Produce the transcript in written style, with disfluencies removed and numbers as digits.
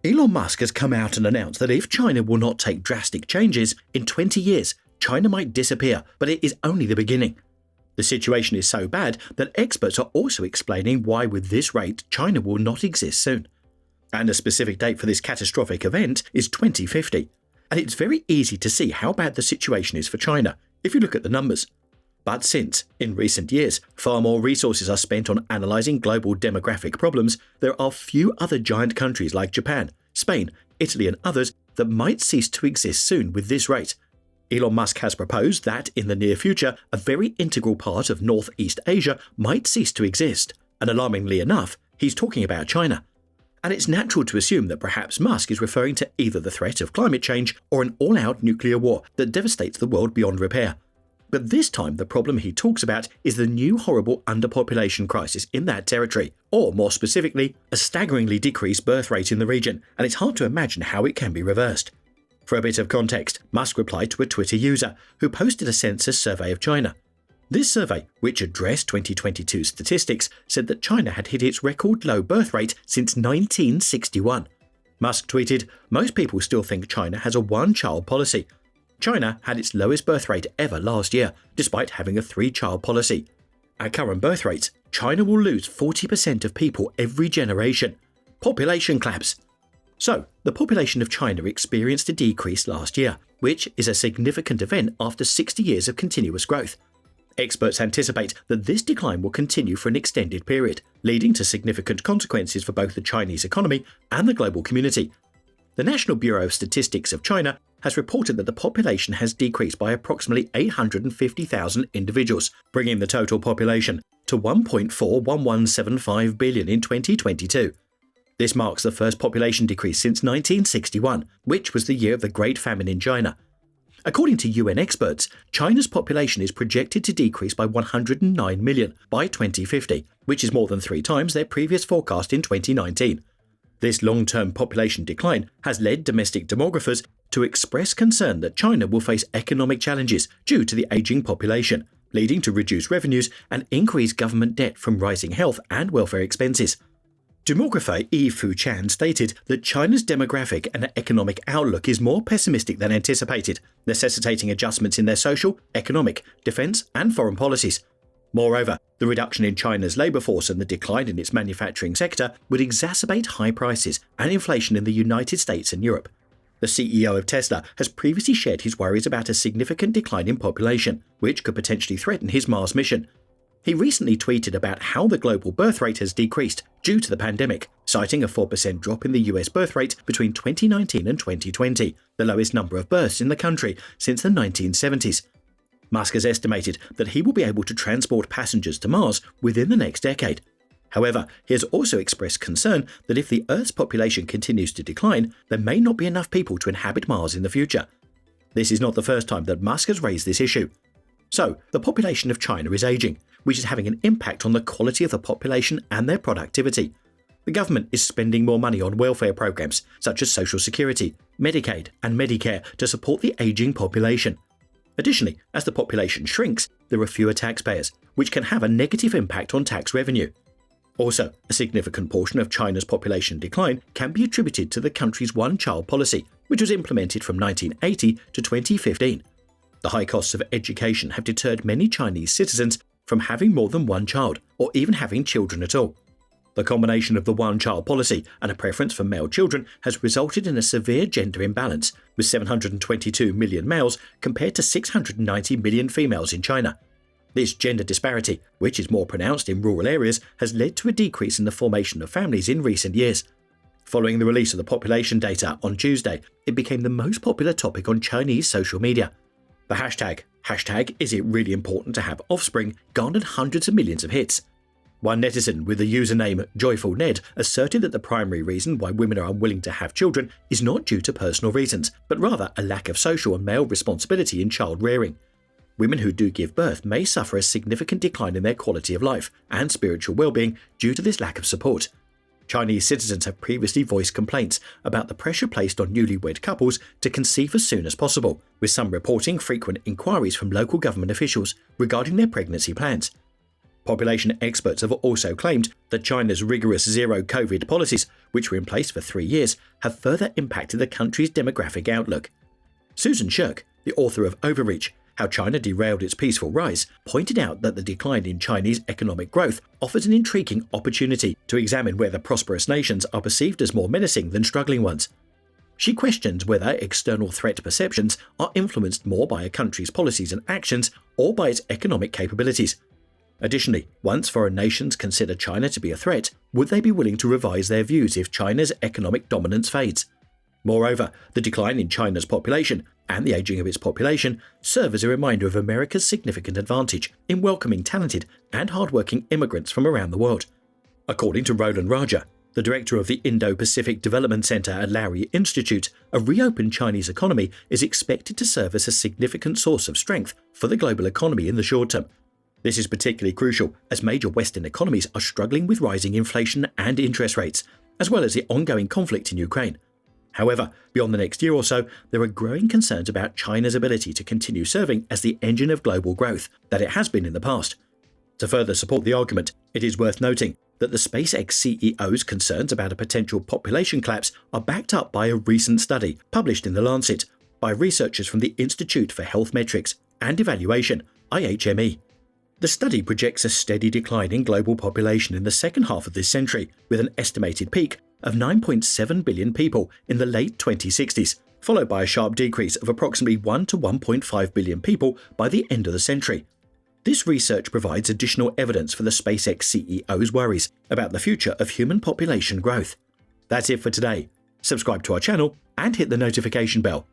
Elon Musk has come out and announced that if China will not take drastic changes, in 20 years, China might disappear, but it is only the beginning. The situation is so bad that experts are also explaining why with this rate, China will not exist soon. And a specific date for this catastrophic event is 2050. And it's very easy to see how bad the situation is for China, if you look at the numbers. But since, in recent years, far more resources are spent on analysing global demographic problems, there are few other giant countries like Japan, Spain, Italy and others that might cease to exist soon with this rate. Elon Musk has proposed that, in the near future, a very integral part of Northeast Asia might cease to exist, and alarmingly enough, he's talking about China. And it's natural to assume that perhaps Musk is referring to either the threat of climate change or an all-out nuclear war that devastates the world beyond repair. But this time the problem he talks about is the new horrible underpopulation crisis in that territory, or more specifically, a staggeringly decreased birth rate in the region, and it's hard to imagine how it can be reversed. For a bit of context, Musk replied to a Twitter user who posted a census survey of China. This survey, which addressed 2022 statistics, said that China had hit its record low birth rate since 1961. Musk tweeted, "Most people still think China has a one-child policy. China had its lowest birth rate ever last year, despite having a three-child policy. At current birth rates, China will lose 40% of people every generation. Population collapse." So, the population of China experienced a decrease last year, which is a significant event after 60 years of continuous growth. Experts anticipate that this decline will continue for an extended period, leading to significant consequences for both the Chinese economy and the global community. The National Bureau of Statistics of China has reported that the population has decreased by approximately 850,000 individuals, bringing the total population to 1.41175 billion in 2022. This marks the first population decrease since 1961, which was the year of the Great Famine in China. According to UN experts, China's population is projected to decrease by 109 million by 2050, which is more than 3 times their previous forecast in 2019. This long-term population decline has led domestic demographers to express concern that China will face economic challenges due to the aging population, leading to reduced revenues and increased government debt from rising health and welfare expenses. Demographer Yi Fu-chan stated that China's demographic and economic outlook is more pessimistic than anticipated, necessitating adjustments in their social, economic, defense, and foreign policies. Moreover, the reduction in China's labor force and the decline in its manufacturing sector would exacerbate high prices and inflation in the United States and Europe. The CEO of Tesla has previously shared his worries about a significant decline in population, which could potentially threaten his Mars mission. He recently tweeted about how the global birth rate has decreased due to the pandemic, citing a 4% drop in the US birth rate between 2019 and 2020, the lowest number of births in the country since the 1970s. Musk has estimated that he will be able to transport passengers to Mars within the next decade. However, he has also expressed concern that if the Earth's population continues to decline, there may not be enough people to inhabit Mars in the future. This is not the first time that Musk has raised this issue. So, the population of China is aging, which is having an impact on the quality of the population and their productivity. The government is spending more money on welfare programs such as Social Security, Medicaid, and Medicare to support the aging population. Additionally, as the population shrinks, there are fewer taxpayers, which can have a negative impact on tax revenue. Also, a significant portion of China's population decline can be attributed to the country's one-child policy, which was implemented from 1980 to 2015. The high costs of education have deterred many Chinese citizens from having more than one child, or even having children at all. The combination of the one-child policy and a preference for male children has resulted in a severe gender imbalance, with 722 million males compared to 690 million females in China. This gender disparity, which is more pronounced in rural areas, has led to a decrease in the formation of families in recent years. Following the release of the population data on Tuesday, it became the most popular topic on Chinese social media. The hashtag "Is it really important to have offspring?" garnered hundreds of millions of hits. One netizen with the username JoyfulNed asserted that the primary reason why women are unwilling to have children is not due to personal reasons, but rather a lack of social and male responsibility in child rearing. Women who do give birth may suffer a significant decline in their quality of life and spiritual well-being due to this lack of support. Chinese citizens have previously voiced complaints about the pressure placed on newlywed couples to conceive as soon as possible, with some reporting frequent inquiries from local government officials regarding their pregnancy plans. Population experts have also claimed that China's rigorous zero-COVID policies, which were in place for 3 years, have further impacted the country's demographic outlook. Susan Shirk, the author of Overreach: How China Derailed Its Peaceful Rise, pointed out that the decline in Chinese economic growth offers an intriguing opportunity to examine whether prosperous nations are perceived as more menacing than struggling ones. She questions whether external threat perceptions are influenced more by a country's policies and actions or by its economic capabilities. Additionally, once foreign nations consider China to be a threat, would they be willing to revise their views if China's economic dominance fades? Moreover, the decline in China's population and the aging of its population serve as a reminder of America's significant advantage in welcoming talented and hardworking immigrants from around the world. According to Roland Raja, the director of the Indo-Pacific Development Center at Lowry Institute, a reopened Chinese economy is expected to serve as a significant source of strength for the global economy in the short term. This is particularly crucial as major Western economies are struggling with rising inflation and interest rates, as well as the ongoing conflict in Ukraine. However, beyond the next year or so, there are growing concerns about China's ability to continue serving as the engine of global growth that it has been in the past. To further support the argument, it is worth noting that the SpaceX CEO's concerns about a potential population collapse are backed up by a recent study published in The Lancet by researchers from the Institute for Health Metrics and Evaluation, IHME. The study projects a steady decline in global population in the second half of this century, with an estimated peak of 9.7 billion people in the late 2060s, followed by a sharp decrease of approximately 1 to 1.5 billion people by the end of the century. This research provides additional evidence for the SpaceX CEO's worries about the future of human population growth. That's it for today. Subscribe to our channel and hit the notification bell